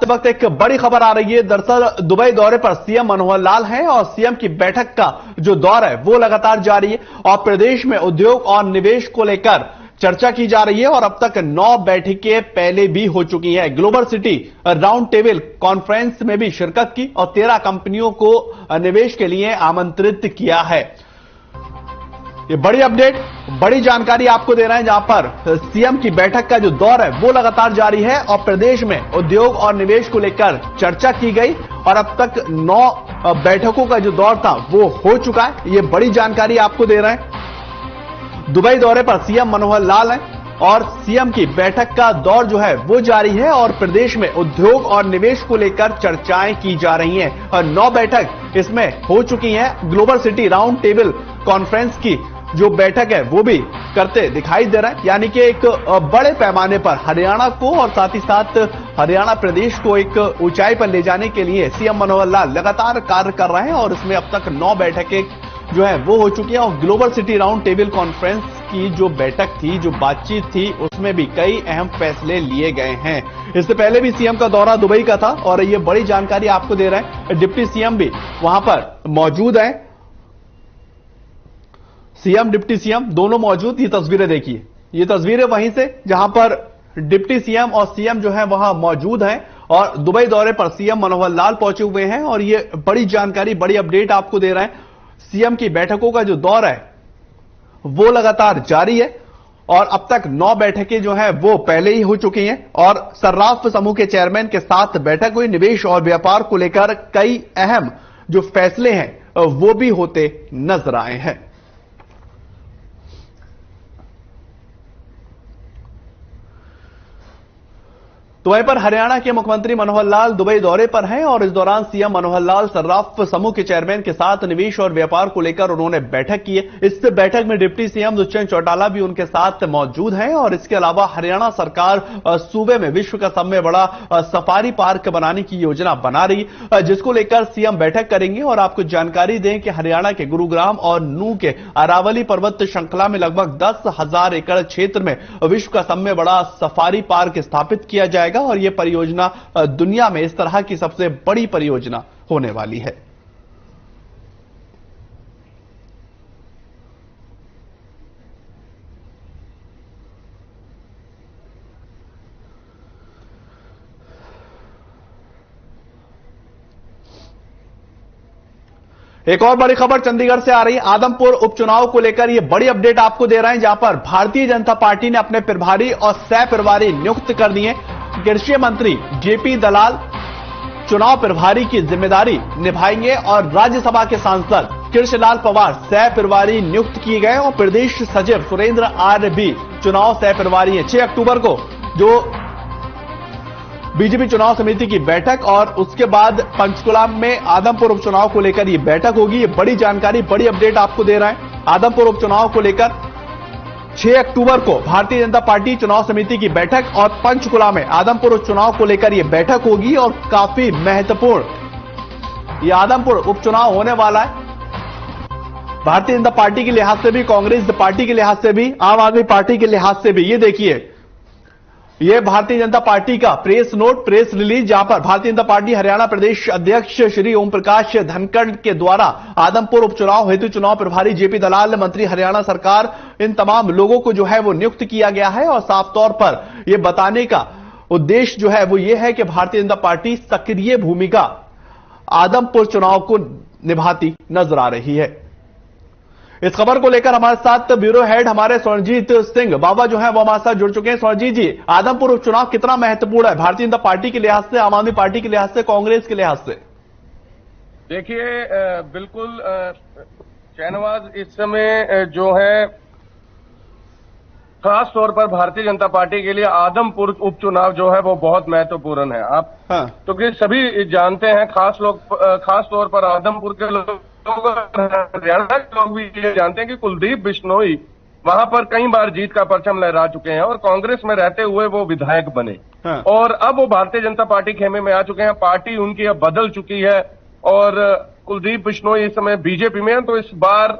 इस वक्त एक बड़ी खबर आ रही है। दरअसल दुबई दौरे पर सीएम मनोहर लाल हैं और सीएम की बैठक का जो दौर है वो लगातार जारी है और प्रदेश में उद्योग और निवेश को लेकर चर्चा की जा रही है और अब तक 9 बैठकें पहले भी हो चुकी हैं। Global city round table conference में भी शिरकत की और 13 कंपनियों को निवेश के लिए आमंत्रित किया है। ये बड़ी अपडेट, बड़ी जानकारी आपको दे रहे हैं, जहां पर सीएम की बैठक का जो दौर है वो लगातार जारी है और प्रदेश में उद्योग और निवेश को लेकर चर्चा की गई और अब तक 9 बैठकों का जो दौर था वो हो चुका है। ये बड़ी जानकारी आपको दे रहे हैं। दुबई दौरे पर सीएम मनोहर लाल हैं और सीएम की बैठक का दौर जो है वो जारी है और प्रदेश में उद्योग और निवेश को लेकर चर्चाएं की जा रही हैं और 9 बैठक इसमें हो चुकी हैं। Global city round table conference की जो बैठक है वो भी करते दिखाई दे रहा है, यानी कि एक बड़े पैमाने पर हरियाणा को और साथ ही साथ हरियाणा प्रदेश को एक ऊंचाई पर ले जाने के लिए सीएम मनोहर लाल लगातार कार्य कर रहे हैं और इसमें अब तक 9 बैठकें जो है वो हो चुकी है और global city round table conference की जो बैठक थी, जो बातचीत थी, उसमें भी कई अहम फैसले लिए गए हैं। इससे पहले भी सीएम का दौरा दुबई का था और ये बड़ी जानकारी आपको दे रहे हैं। डिप्टी सीएम भी वहां पर मौजूद है, सीएम डिप्टी सीएम दोनों मौजूद। ये तस्वीरें देखिए, ये तस्वीरें वहीं से जहां पर डिप्टी सीएम और सीएम जो है वहां मौजूद हैं और दुबई दौरे पर सीएम मनोहर लाल पहुंचे हुए हैं और ये बड़ी जानकारी, बड़ी अपडेट आपको दे रहे हैं। सीएम की बैठकों का जो दौर है वो लगातार जारी है और अब तक 9 बैठकें जो है वो पहले ही हो चुकी हैं और सर्राफ समूह के चेयरमैन के साथ बैठक हुई। निवेश और व्यापार को लेकर कई अहम जो फैसले हैं वो भी होते नजर आए हैं। तो वहीं पर हरियाणा के मुख्यमंत्री मनोहर लाल दुबई दौरे पर हैं और इस दौरान सीएम मनोहर लाल सर्राफ समूह के चेयरमैन के साथ निवेश और व्यापार को लेकर उन्होंने बैठक की है। इस बैठक में डिप्टी सीएम दुष्यंत चौटाला भी उनके साथ मौजूद हैं और इसके अलावा हरियाणा सरकार सूबे में विश्व का सबसे बड़ा सफारी पार्क बनाने की योजना बना रही है, जिसको लेकर सीएम बैठक करेंगे। और आपको जानकारी दें कि हरियाणा के गुरुग्राम और नूह के अरावली पर्वत श्रृंखला में लगभग 10,000 एकड़ क्षेत्र में विश्व का सबसे बड़ा सफारी पार्क स्थापित किया जाएगा और यह परियोजना दुनिया में इस तरह की सबसे बड़ी परियोजना होने वाली है। एक और बड़ी खबर चंडीगढ़ से आ रही है। आदमपुर उपचुनाव को लेकर यह बड़ी अपडेट आपको दे रहे हैं, जहां पर भारतीय जनता पार्टी ने अपने प्रभारी और सह प्रभारी नियुक्त कर दिए। कृषि मंत्री जेपी दलाल चुनाव प्रभारी की जिम्मेदारी निभाएंगे और राज्यसभा के सांसद कृष्णलाल पवार सह प्रभारी नियुक्त किए गए और प्रदेश सचिव सुरेंद्र आर्य भी चुनाव सह प्रभारी हैं। 6 अक्टूबर को जो बीजेपी चुनाव समिति की बैठक और उसके बाद पंचकुला में आदमपुर उपचुनाव को लेकर यह बैठक होगी। ये बड़ी जानकारी, बड़ी अपडेट आपको दे रहा है। आदमपुर उपचुनाव को लेकर 6 अक्टूबर को भारतीय जनता पार्टी चुनाव समिति की बैठक और पंचकुला में आदमपुर उपचुनाव को लेकर यह बैठक होगी और काफी महत्वपूर्ण यह आदमपुर उपचुनाव होने वाला है। भारतीय जनता पार्टी के लिहाज से भी, कांग्रेस पार्टी के लिहाज से भी, आम आदमी पार्टी के लिहाज से भी। ये देखिए, यह भारतीय जनता पार्टी का प्रेस नोट, प्रेस रिलीज, जहां पर भारतीय जनता पार्टी हरियाणा प्रदेश अध्यक्ष श्री ओम प्रकाश धनखड़ के द्वारा आदमपुर उपचुनाव हेतु चुनाव प्रभारी जेपी दलाल, मंत्री हरियाणा सरकार, इन तमाम लोगों को जो है वो नियुक्त किया गया है और साफ तौर पर यह बताने का उद्देश्य जो है वो ये है कि भारतीय जनता पार्टी सक्रिय भूमिका आदमपुर चुनाव को निभाती नजर आ रही है। इस खबर को लेकर हमारे साथ ब्यूरो हेड हमारे स्वर्णजीत सिंह बाबा जो है वो हमारे साथ जुड़ चुके हैं। स्वर्णजीत जी, आदमपुर उपचुनाव कितना महत्वपूर्ण है भारतीय जनता पार्टी के लिहाज से, आम आदमी पार्टी के लिहाज से, कांग्रेस के लिहाज से? देखिए, बिल्कुल शहनवाज, इस समय जो है खास तौर पर भारतीय जनता पार्टी के लिए आदमपुर उपचुनाव जो है वो बहुत महत्वपूर्ण है। आप तो कि सभी जानते हैं, खास तौर पर आदमपुर के लोग, हरियाणा के लोग भी ये जानते हैं कि कुलदीप बिश्नोई वहां पर कई बार जीत का परचम लहरा चुके हैं और कांग्रेस में रहते हुए वो विधायक बने और अब वो भारतीय जनता पार्टी खेमे में आ चुके हैं। पार्टी उनकी अब बदल चुकी है और कुलदीप बिश्नोई इस समय बीजेपी में है। तो इस बार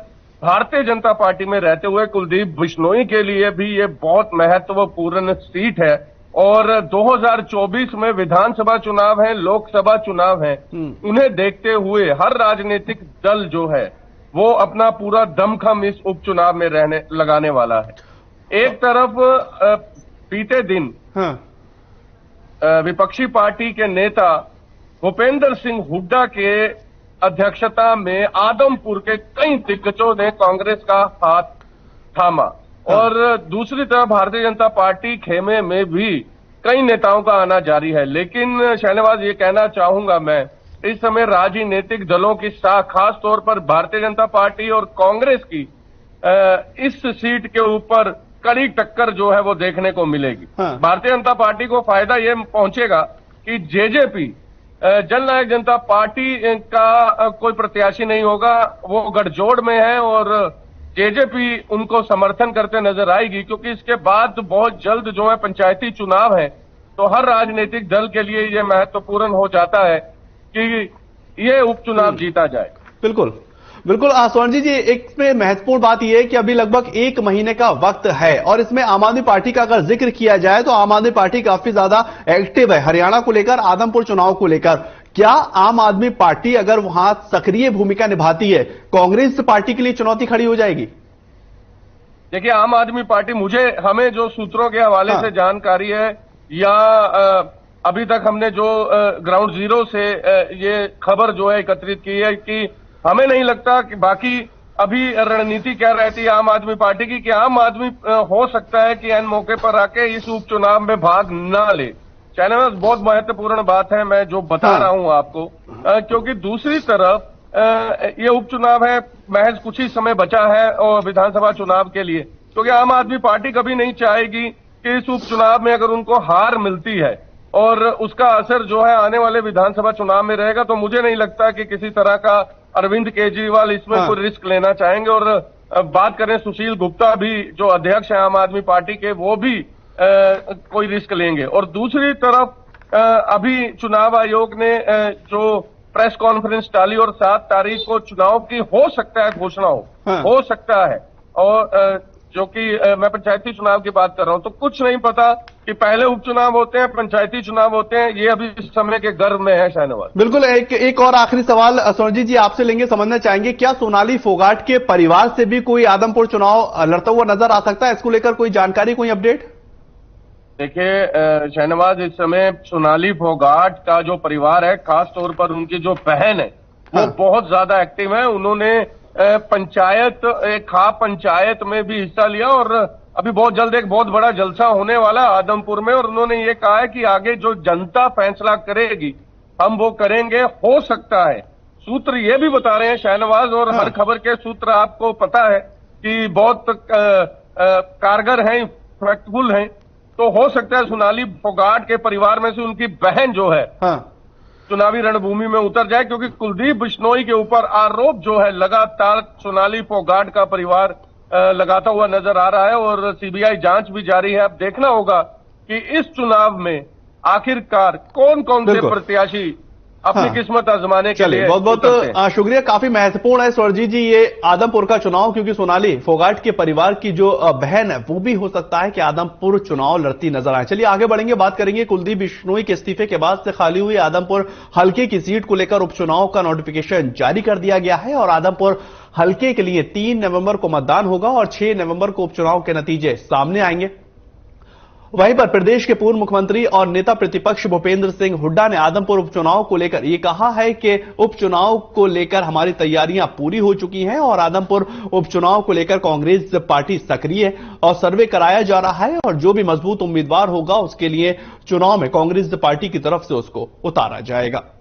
भारतीय जनता पार्टी में रहते हुए कुलदीप बिश्नोई के लिए भी ये बहुत महत्वपूर्ण सीट है और 2024 में विधानसभा चुनाव है, लोकसभा चुनाव है। उन्हें देखते हुए हर राजनीतिक दल जो है वो अपना पूरा दमखम इस उपचुनाव में लगाने वाला है। एक तरफ बीते दिन विपक्षी पार्टी के नेता भूपेंद्र सिंह हुड्डा के अध्यक्षता में आदमपुर के कई दिग्गजों ने कांग्रेस का हाथ थामा, और दूसरी तरफ भारतीय जनता पार्टी खेमे में भी कई नेताओं का आना जारी है। लेकिन शहनवाज, ये कहना चाहूंगा मैं, इस समय राजनीतिक दलों की साख, खास तौर पर भारतीय जनता पार्टी और कांग्रेस की इस सीट के ऊपर कड़ी टक्कर जो है वो देखने को मिलेगी। भारतीय जनता पार्टी को फायदा ये पहुंचेगा कि जेजेपी, जननायक जनता पार्टी का कोई प्रत्याशी नहीं होगा, वो गठजोड़ में है और जेजेपी उनको समर्थन करते नजर आएगी, क्योंकि इसके बाद बहुत जल्द जो है पंचायती चुनाव है। तो हर राजनीतिक दल के लिए ये महत्वपूर्ण हो जाता है कि ये उपचुनाव जीता जाए। बिल्कुल बिल्कुल। स्वर्ण जी, एक में महत्वपूर्ण बात यह है कि अभी लगभग 1 महीने का वक्त है, और इसमें आम आदमी पार्टी का अगर जिक्र किया जाए तो आम आदमी पार्टी काफी ज्यादा एक्टिव है हरियाणा को लेकर, आदमपुर चुनाव को लेकर। क्या आम आदमी पार्टी अगर वहां सक्रिय भूमिका निभाती है, कांग्रेस पार्टी के लिए चुनौती खड़ी हो जाएगी? देखिए, आम आदमी पार्टी, हमें जो सूत्रों के हवाले से जानकारी है, या अभी तक हमने जो ग्राउंड जीरो से ये खबर जो है एकत्रित की है, कि हमें नहीं लगता कि बाकी अभी रणनीति क्या रहती है आम आदमी पार्टी की, कि आम आदमी हो सकता है कि एन मौके पर आके इस उपचुनाव में भाग ना ले। चैनल बहुत महत्वपूर्ण बात है मैं जो बता रहा हूं आपको, क्योंकि दूसरी तरफ ये उपचुनाव है, महज कुछ ही समय बचा है और विधानसभा चुनाव के लिए, क्योंकि आम आदमी पार्टी कभी नहीं चाहेगी कि इस उपचुनाव में अगर उनको हार मिलती है और उसका असर जो है आने वाले विधानसभा चुनाव में रहेगा, तो मुझे नहीं लगता कि किसी तरह का अरविंद केजरीवाल इसमें कोई रिस्क लेना चाहेंगे। और बात करें सुशील गुप्ता भी जो अध्यक्ष है आम आदमी पार्टी के, वो भी कोई रिस्क लेंगे। और दूसरी तरफ अभी चुनाव आयोग ने जो प्रेस कॉन्फ्रेंस डाली और 7 तारीख को चुनाव की हो सकता है घोषणा हो सकता है, और जो कि मैं पंचायती चुनाव की बात कर रहा हूं, तो कुछ नहीं पता कि पहले उपचुनाव होते हैं, पंचायती चुनाव होते हैं, ये अभी इस समय के गर्भ में है। शाहनवाज, बिल्कुल। एक और आखिरी सवाल स्वर्णजीत जी आपसे लेंगे, समझना चाहेंगे, क्या सोनाली फोगाट के परिवार से भी कोई आदमपुर चुनाव लड़ता हुआ नजर आ सकता है? इसको लेकर कोई जानकारी, कोई अपडेट? देखिए शाहनवाज, इस समय सोनाली फोगाट का जो परिवार है, खास तौर पर उनकी जो बहन है, वो बहुत ज्यादा एक्टिव है। उन्होंने पंचायत, एक खाप पंचायत में भी हिस्सा लिया, और अभी बहुत जल्द एक बहुत बड़ा जलसा होने वाला है आदमपुर में, और उन्होंने ये कहा है कि आगे जो जनता फैसला करेगी हम वो करेंगे। हो सकता है, सूत्र ये भी बता रहे हैं शाहनवाज, और हर खबर के सूत्र आपको पता है कि बहुत कारगर हैं, इफेक्टफुल हैं, तो हो सकता है सोनाली फोगाट के परिवार में से उनकी बहन जो है चुनावी रणभूमि में उतर जाए, क्योंकि कुलदीप बिश्नोई के ऊपर आरोप जो है लगातार सोनाली फोगाट का परिवार लगाता हुआ नजर आ रहा है, और सीबीआई जांच भी जारी है। अब देखना होगा कि इस चुनाव में आखिरकार कौन कौन से प्रत्याशी अपनी किस्मत आजमाने के लिए। बहुत बहुत शुक्रिया, काफी महत्वपूर्ण है स्वर्णजीत जी ये आदमपुर का चुनाव, क्योंकि सोनाली फोगाट के परिवार की जो बहन है वो भी हो सकता है कि आदमपुर चुनाव लड़ती नजर आए। चलिए आगे बढ़ेंगे, बात करेंगे कुलदीप बिश्नोई के इस्तीफे के बाद से खाली हुई आदमपुर हल्के की सीट को लेकर उपचुनाव का नोटिफिकेशन जारी कर दिया गया है, और आदमपुर हल्के के लिए 3 नवंबर को मतदान होगा और 6 नवंबर को उपचुनाव के नतीजे सामने आएंगे। वहीं पर प्रदेश के पूर्व मुख्यमंत्री और नेता प्रतिपक्ष भूपेंद्र सिंह हुड्डा ने आदमपुर उपचुनाव को लेकर यह कहा है कि उपचुनाव को लेकर हमारी तैयारियां पूरी हो चुकी हैं, और आदमपुर उपचुनाव को लेकर कांग्रेस पार्टी सक्रिय है और सर्वे कराया जा रहा है, और जो भी मजबूत उम्मीदवार होगा उसके लिए चुनाव में कांग्रेस पार्टी की तरफ से उसको उतारा जाएगा।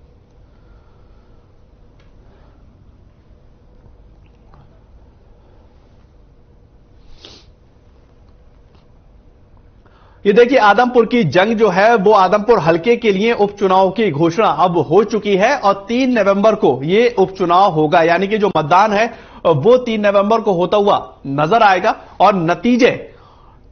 ये देखिए, आदमपुर की जंग जो है वो आदमपुर हल्के के लिए उपचुनाव की घोषणा अब हो चुकी है, और 3 नवंबर को ये उपचुनाव होगा, यानी कि जो मतदान है वो 3 नवंबर को होता हुआ नजर आएगा, और नतीजे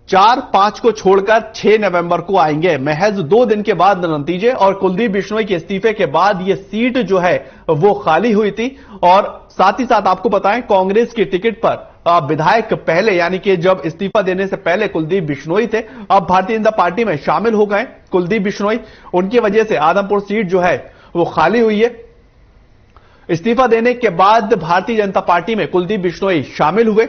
4-5 को छोड़कर 6 नवंबर को आएंगे। महज 2 दिन के बाद नतीजे, और कुलदीप बिश्नोई के इस्तीफे के बाद ये सीट जो है वो खाली हुई थी, और साथ ही साथ आपको बताएं कांग्रेस की टिकट पर विधायक पहले, यानी कि जब इस्तीफा देने से पहले कुलदीप बिश्नोई थे, अब भारतीय जनता पार्टी में शामिल हो गए कुलदीप बिश्नोई। उनकी वजह से आदमपुर सीट जो है वो खाली हुई है। इस्तीफा देने के बाद भारतीय जनता पार्टी में कुलदीप बिश्नोई शामिल हुए।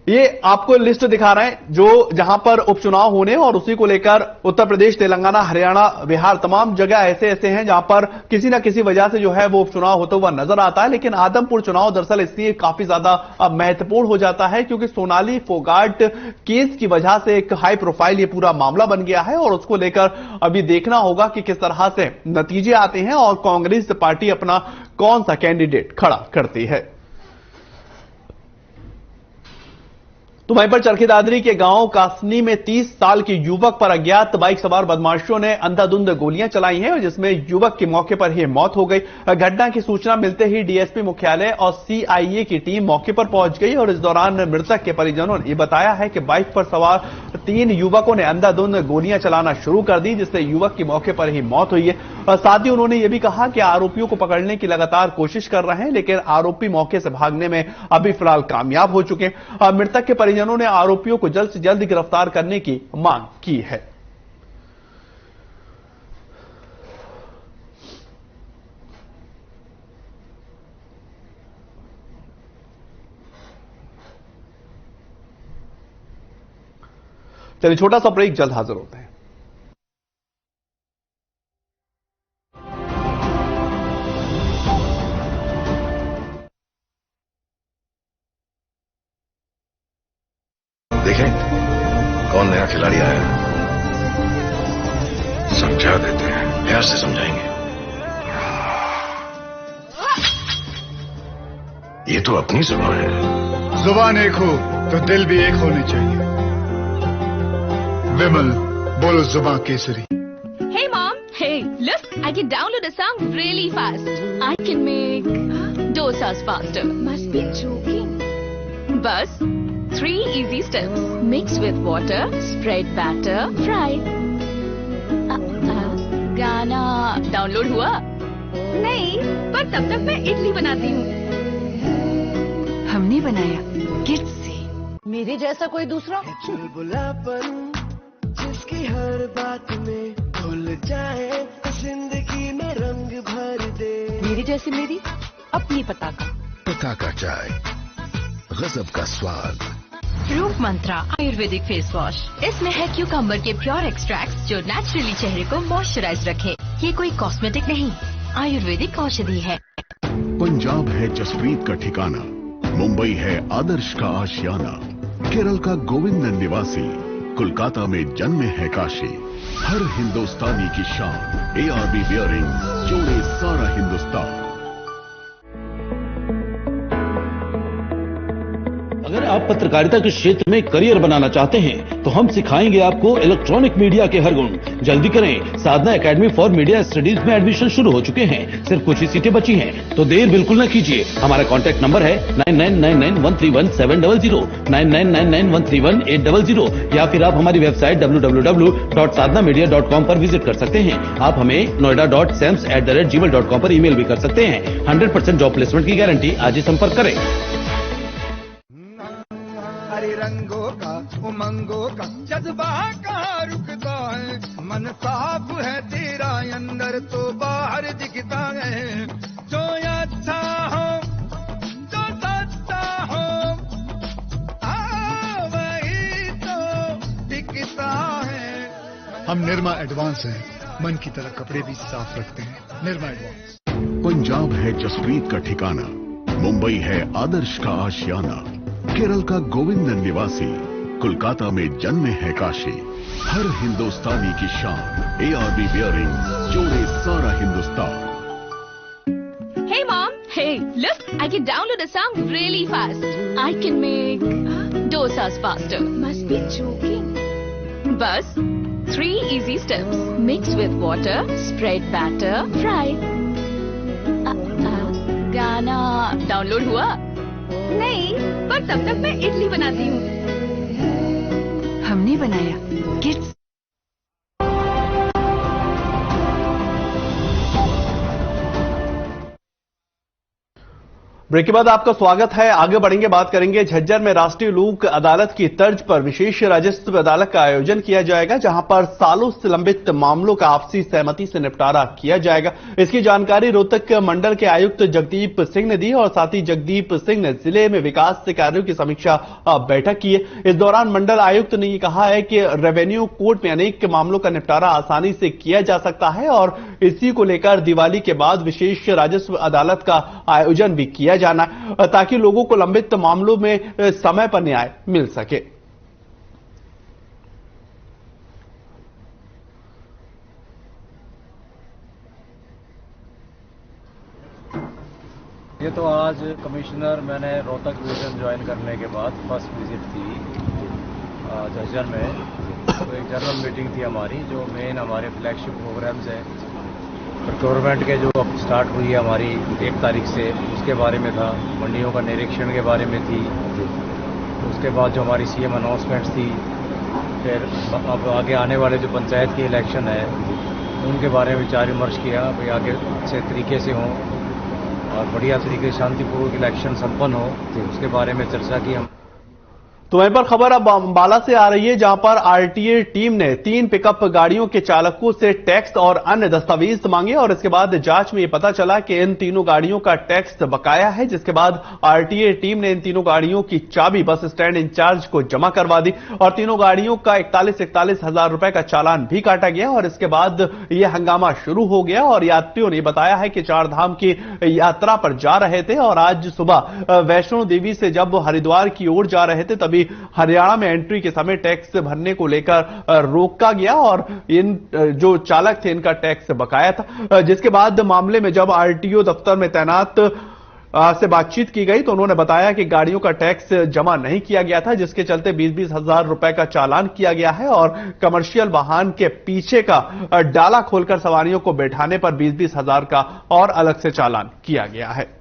ये आपको लिस्ट दिखा रहे हैं जो जहां पर उपचुनाव होने, और उसी को लेकर उत्तर प्रदेश, तेलंगाना, हरियाणा, बिहार, तमाम जगह ऐसे ऐसे हैं जहां पर किसी ना किसी वजह से जो है वो उपचुनाव होता हुआ नजर आता है। लेकिन आदमपुर चुनाव दरअसल इसलिए काफी ज्यादा महत्वपूर्ण हो जाता है क्योंकि सोनाली फोगाट केस की वजह से एक हाई प्रोफाइल ये पूरा मामला बन गया है, और उसको लेकर अभी देखना होगा कि किस तरह से नतीजे आते हैं और कांग्रेस पार्टी अपना कौन सा कैंडिडेट खड़ा करती है। तो वहीं पर चरखी दादरी के गांव कासनी में 30 साल के युवक पर अज्ञात बाइक सवार बदमाशों ने अंधाधुंध गोलियां चलाई हैं, जिसमें युवक की मौके पर ही मौत हो गई। घटना की सूचना मिलते ही डीएसपी मुख्यालय और सीआईए की टीम मौके पर पहुंच गई, और इस दौरान मृतक के परिजनों ने बताया है कि बाइक पर सवार 3 युवकों ने अंधाधुंध गोलियां चलाना शुरू कर दी, जिससे युवक की मौके पर ही मौत हुई है। और साथ ही उन्होंने यह भी कहा कि आरोपियों को पकड़ने की लगातार कोशिश कर रहे हैं, लेकिन आरोपी मौके से भागने में अभी फिलहाल कामयाब हो चुके हैं। मृतक के परिजनों ने आरोपियों को जल्द से जल्द गिरफ्तार करने की मांग की है। चलिए छोटा सा ब्रेक, जल्द हाजिर होते हैं। देखें कौन नया खिलाड़ी आया है, समझा देते हैं, प्यार से समझाएंगे। ये तो अपनी जुबान है। जुबान एक हो तो दिल भी एक होनी चाहिए। विमल, बोलो जुबान Kesari. Hey mom, hey, look, I can download a song really fast. I can make dosas faster. Must be joking. Bus, 3 easy steps. Mix with water, spread batter, fry. गाना डाउनलोड हुआ? नहीं, पर तब तक मैं इडली बनाती हूँ। हमने बनाया किड्स से। मेरे जैसा कोई दूसरा? जिसकी हर बात में भूल जाए, जिंदगी में रंग भर दे। मेरी जैसी मेरी अपनी पता का चाय, गजब का स्वाद। रूप मंत्रा आयुर्वेदिक फेस वॉश, इसमें है क्यूकम्बर के प्योर एक्सट्रैक्ट्स जो नेचुरली चेहरे को मॉइस्चराइज रखे। ये कोई कॉस्मेटिक नहीं, आयुर्वेदिक औषधि है। पंजाब है जसप्रीत का ठिकाना, मुंबई है आदर्श का आशियाना, केरल का गोविंद निवासी, कोलकाता में जन्म है काशी। हर हिंदुस्तानी की शान, ARB बियरिंग जोड़े सारा हिंदुस्तान। अगर आप पत्रकारिता के क्षेत्र में करियर बनाना चाहते हैं तो हम सिखाएंगे आपको इलेक्ट्रॉनिक मीडिया के हर गुण। जल्दी करें, साधना एकेडमी फॉर मीडिया स्टडीज में एडमिशन शुरू हो चुके हैं, सिर्फ कुछ ही सीटें बची हैं, तो देर बिल्कुल न कीजिए। हमारा कॉन्टैक्ट नंबर है 9999131700, 9999131800, या फिर आप हमारी वेबसाइट www.sadhnamedia.com पर विजिट कर सकते हैं। आप हमें noida.sams@gmail.com पर ईमेल भी कर सकते हैं। 100% जॉब प्लेसमेंट की गारंटी। आज ही संपर्क करें। रंगों का उमंगों का जज्बा कहाँ रुकता है, मन साफ है तेरा अंदर तो बाहर दिखता है। जो अच्छा हो, जो सच्चा हो, वही तो दिखता है। हम निर्मा एडवांस हैं, मन की तरह कपड़े भी साफ रखते हैं। निर्मा एडवांस। पंजाब है जसप्रीत का ठिकाना, मुंबई है आदर्श का आशियाना, केरल का गोविंद निवासी, कोलकाता में जन्म है काशी। हर हिंदुस्तानी की शान, ARB बियरिंग जोड़े सारा Hindustan. Hey mom, hey, look, I can download a song really fast. I can make dosas faster. Must be joking. Bus, 3 easy steps. Mix with water, spread batter, fry. गाना डाउनलोड हुआ? नहीं, पर तब तक मैं इडली बनाती हूँ। हमने बनाया किड्स। ब्रेक के बाद आपका स्वागत है। आगे बढ़ेंगे, बात करेंगे झज्जर में राष्ट्रीय लोक अदालत की तर्ज पर विशेष राजस्व अदालत का आयोजन किया जाएगा, जहां पर सालों से लंबित मामलों का आपसी सहमति से निपटारा किया जाएगा। इसकी जानकारी रोहतक मंडल के आयुक्त जगदीप सिंह ने दी और साथ ही जगदीप सिंह ने जिले में विकास से कार्यों की समीक्षा बैठक की है। इस दौरान मंडल आयुक्त ने यह कहा है कि रेवेन्यू कोर्ट में अनेक मामलों का निपटारा आसानी से किया जा सकता है और इसी को लेकर दिवाली के बाद विशेष राजस्व अदालत का आयोजन भी किया जाना ताकि लोगों को लंबित मामलों में समय पर न्याय मिल सके। ये तो आज कमिश्नर मैंने रोहतक डिवीजन ज्वाइन करने के बाद फर्स्ट विजिट थी झज्जर में, तो एक जनरल मीटिंग थी हमारी, जो मेन हमारे फ्लैगशिप प्रोग्राम्स है प्रोक्योरमेंट के जो अब स्टार्ट हुई है हमारी 1 तारीख से, उसके बारे में था। मंडियों का निरीक्षण के बारे में थी, उसके बाद जो हमारी सीएम अनाउंसमेंट्स थी, फिर अब आगे आने वाले जो पंचायत के इलेक्शन है उनके बारे में विचार विमर्श किया, भाई आगे अच्छे तरीके से हों और बढ़िया तरीके से शांतिपूर्वक इलेक्शन संपन्न हो, उसके बारे में चर्चा की हम। तो वहीं पर खबर अब अंबाला से आ रही है, जहां पर आरटीए टीम ने 3 पिकअप गाड़ियों के चालकों से टैक्स और अन्य दस्तावेज मांगे और इसके बाद जांच में यह पता चला कि इन तीनों गाड़ियों का टैक्स बकाया है, जिसके बाद आरटीए टीम ने इन तीनों गाड़ियों की चाबी बस स्टैंड इंचार्ज को जमा करवा दी और तीनों गाड़ियों का 41 हजार रुपए का चालान भी काटा गया और इसके बाद यह हंगामा शुरू हो गया और यात्रियों ने बताया है कि 4 धाम की यात्रा पर जा रहे थे और आज सुबह वैष्णो देवी से जब हरिद्वार की ओर जा रहे थे तभी हरियाणा में एंट्री के समय टैक्स भरने को लेकर रोका गया और इन जो चालक थे इनका टैक्स बकाया था, जिसके बाद मामले में जब आरटीओ दफ्तर में तैनात से बातचीत की गई तो उन्होंने बताया कि गाड़ियों का टैक्स जमा नहीं किया गया था, जिसके चलते 20-20 हजार रुपए का चालान किया गया है और कमर्शियल वाहन के पीछे का डाला खोलकर सवारियों को बैठाने पर 20-20 हजार का और अलग से चालान किया गया है।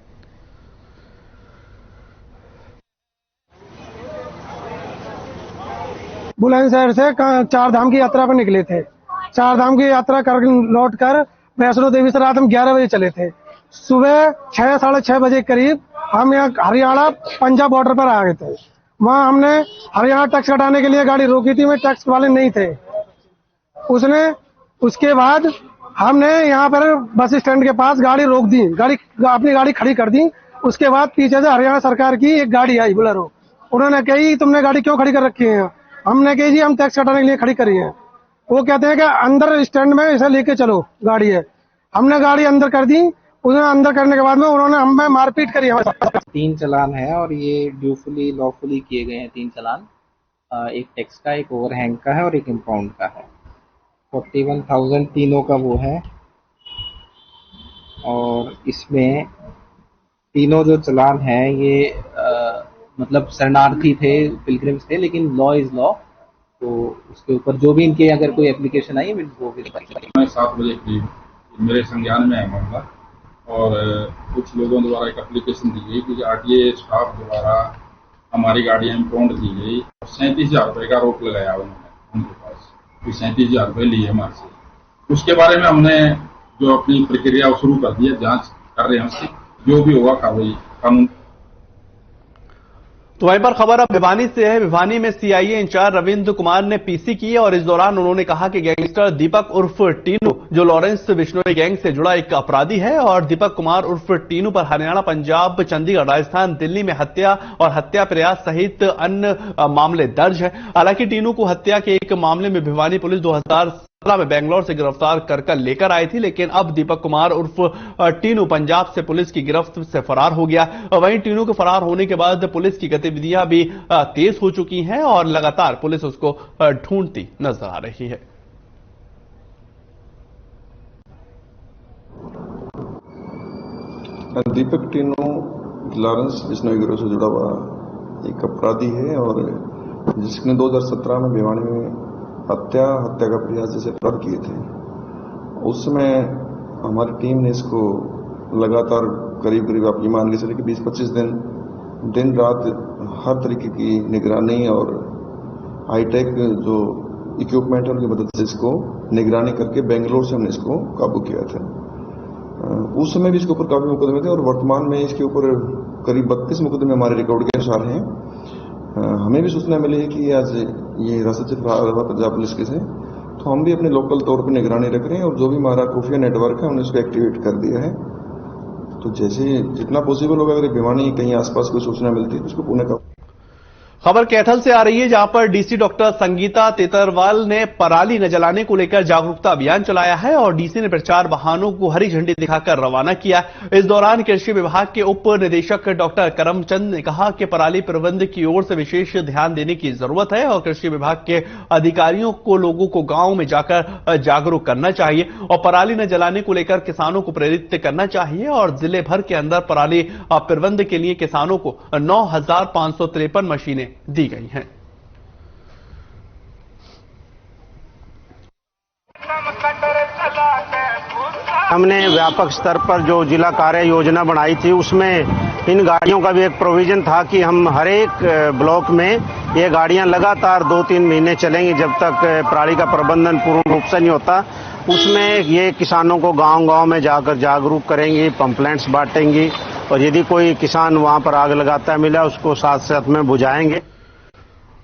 बुलंदशहर से 4 धाम की यात्रा पर निकले थे। 4 धाम की यात्रा कर लौट कर वैष्णो देवी से रात हम 11 बजे चले थे। सुबह 6 साढ़े 6 बजे करीब हम यहाँ हरियाणा पंजाब बॉर्डर पर आ गए थे। वहां हमने हरियाणा टैक्स कटाने के लिए गाड़ी रोकी थी, में टैक्स वाले नहीं थे। उसके बाद हमने यहाँ पर बस स्टैंड के पास गाड़ी रोक दी, अपनी गाड़ी खड़ी कर दी। उसके बाद पीछे से हरियाणा सरकार की एक गाड़ी आई बोलेरो, उन्होंने कही तुमने गाड़ी क्यों खड़ी कर रखी है? हमने कही जी हम टैक्स कटाने के लिए खड़ी करी है। वो कहते हैं कि अंदर स्टैंड में इसे लेके चलो, गाड़ी है। हमने गाड़ी अंदर कर दी, उन्हें अंदर करने के बाद में उन्होंने हमें मारपीट करी। 3 चालान है और ये ड्यूफुली लॉफुली किए गए हैं 3 चालान, एक टैक्स का, एक ओवरहैंग का है और एक इम्पाउंड का है। 41,000 तीनों का वो है और इसमें तीनों जो चालान है ये मतलब शरणार्थी थे, पिलग्रिम्स थे, लेकिन लॉ इज लॉ, तो उसके ऊपर जो भी इनके अगर कोई एप्लीकेशन आई है वो भी 7 बजे करीब मेरे संज्ञान में है मामला और कुछ लोगों द्वारा एक एप्लीकेशन दी गई कि आरटीए स्टाफ द्वारा हमारी गाड़ियां इम्पाउंड की गई। 37,000 रुपये का रोक लगाया उन्होंने उनके पास, 37,000 रुपये लिए हमारे से। उसके बारे में हमने जो अपनी प्रक्रिया शुरू कर दी है, जाँच कर रहे हैं उसकी, जो भी होगा कार्रवाई कानून। तो वहीं पर खबर अब भिवानी से है। भिवानी में सीआईए इंचार्ज रविंद्र कुमार ने पीसी की और इस दौरान उन्होंने कहा कि गैंगस्टर दीपक उर्फ टीनू जो लॉरेंस बिश्नोई गैंग से जुड़ा एक अपराधी है और दीपक कुमार उर्फ टीनू पर हरियाणा, पंजाब, चंडीगढ़, राजस्थान, दिल्ली में हत्या और हत्या प्रयास सहित अन्य मामले दर्ज है। हालांकि टीनू को हत्या के एक मामले में भिवानी पुलिस 2017 में बेंगलोर से गिरफ्तार कर लेकर आई थी, लेकिन अब दीपक कुमार उर्फ टीनू पंजाब से पुलिस की गिरफ्त से फरार हो गया। वहीं टीनू के फरार होने के बाद पुलिस की गतिविधियां भी तेज हो चुकी हैं और लगातार पुलिस उसको ढूंढती नजर आ रही है। दीपक टीनू लॉरेंस बिश्नोई गिरोह से जुड़ा हुआ एक अपराधी है और जिसने 2017 में भिवानी में हत्या का प्रयास जैसे अपराध किए थे। उस समय हमारी टीम ने इसको लगातार करीब आप ये मान के चले कि 20-25 दिन रात हर तरीके की निगरानी और हाईटेक जो इक्विपमेंट है उनकी मदद से इसको निगरानी करके बेंगलोर से हमने इसको काबू किया था। उस समय भी इसके ऊपर काफी मुकदमे थे और वर्तमान में इसके ऊपर करीब 32 मुकदमे हमारे रिकॉर्ड के अनुसार हैं। हमें भी सूचना मिली है कि आज ये हिरासत से फरार हुआ पंजाब पुलिस के से, तो हम भी अपने लोकल तौर पर निगरानी रख रहे हैं और जो भी हमारा खुफिया नेटवर्क है हमने उसको एक्टिवेट कर दिया है। तो जैसे जितना पॉसिबल होगा, अगर भिवानी कहीं आसपास कोई सूचना मिलती है तो उसको पुणे का। खबर कैथल से आ रही है, जहां पर डीसी डॉक्टर संगीता तेतरवाल ने पराली न जलाने को लेकर जागरूकता अभियान चलाया है और डीसी ने प्रचार वाहनों को हरी झंडी दिखाकर रवाना किया। इस दौरान कृषि विभाग के उप निदेशक डॉक्टर करमचंद ने कहा कि पराली प्रबंधन की ओर से विशेष ध्यान देने की जरूरत है और कृषि विभाग के अधिकारियों को लोगों को गांव में जाकर जागरूक करना चाहिए और पराली न जलाने को लेकर किसानों को प्रेरित करना चाहिए। और जिले भर के अंदर पराली प्रबंधन के लिए किसानों को 9,553 मशीनें दी गई हैं। हमने व्यापक स्तर पर जो जिला कार्य योजना बनाई थी उसमें इन गाड़ियों का भी एक प्रोविजन था कि हम हर एक ब्लॉक में ये गाड़ियां लगातार 2-3 महीने चलेंगी जब तक पराली का प्रबंधन पूर्ण रूप से नहीं होता। उसमें ये किसानों को गांव-गांव में जाकर जागरूक करेंगी, पंपलेट्स बांटेंगी और यदि कोई किसान वहां पर आग लगाता मिला उसको साथ-साथ में बुझाएंगे।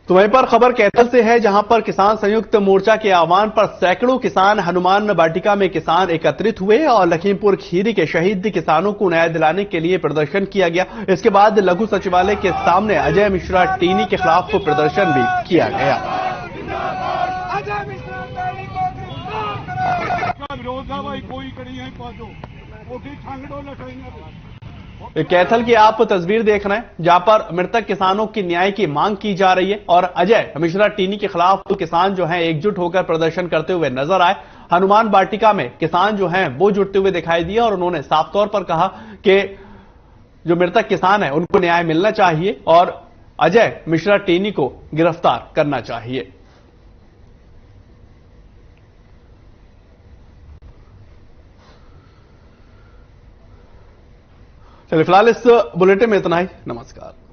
तो वहीं पर खबर कैथल से है, जहां पर किसान संयुक्त मोर्चा के आह्वान पर सैकड़ों किसान हनुमान वाटिका में किसान एकत्रित हुए और लखीमपुर खीरी के शहीद किसानों को न्याय दिलाने के लिए प्रदर्शन किया गया। इसके बाद लघु सचिवालय के सामने अजय मिश्रा टीनी के खिलाफ प्रदर्शन भी किया गया। कैथल की आप तस्वीर देख रहे हैं, जहां पर मृतक किसानों की न्याय की मांग की जा रही है और अजय मिश्रा टीनी के खिलाफ तो किसान जो हैं एकजुट होकर प्रदर्शन करते हुए नजर आए। हनुमान वाटिका में किसान जो हैं वो जुटते हुए दिखाई दिए और उन्होंने साफ तौर पर कहा कि जो मृतक किसान है उनको न्याय मिलना चाहिए और अजय मिश्रा टीनी को गिरफ्तार करना चाहिए। चलिए फिलहाल इस बुलेटिन में इतना ही। नमस्कार।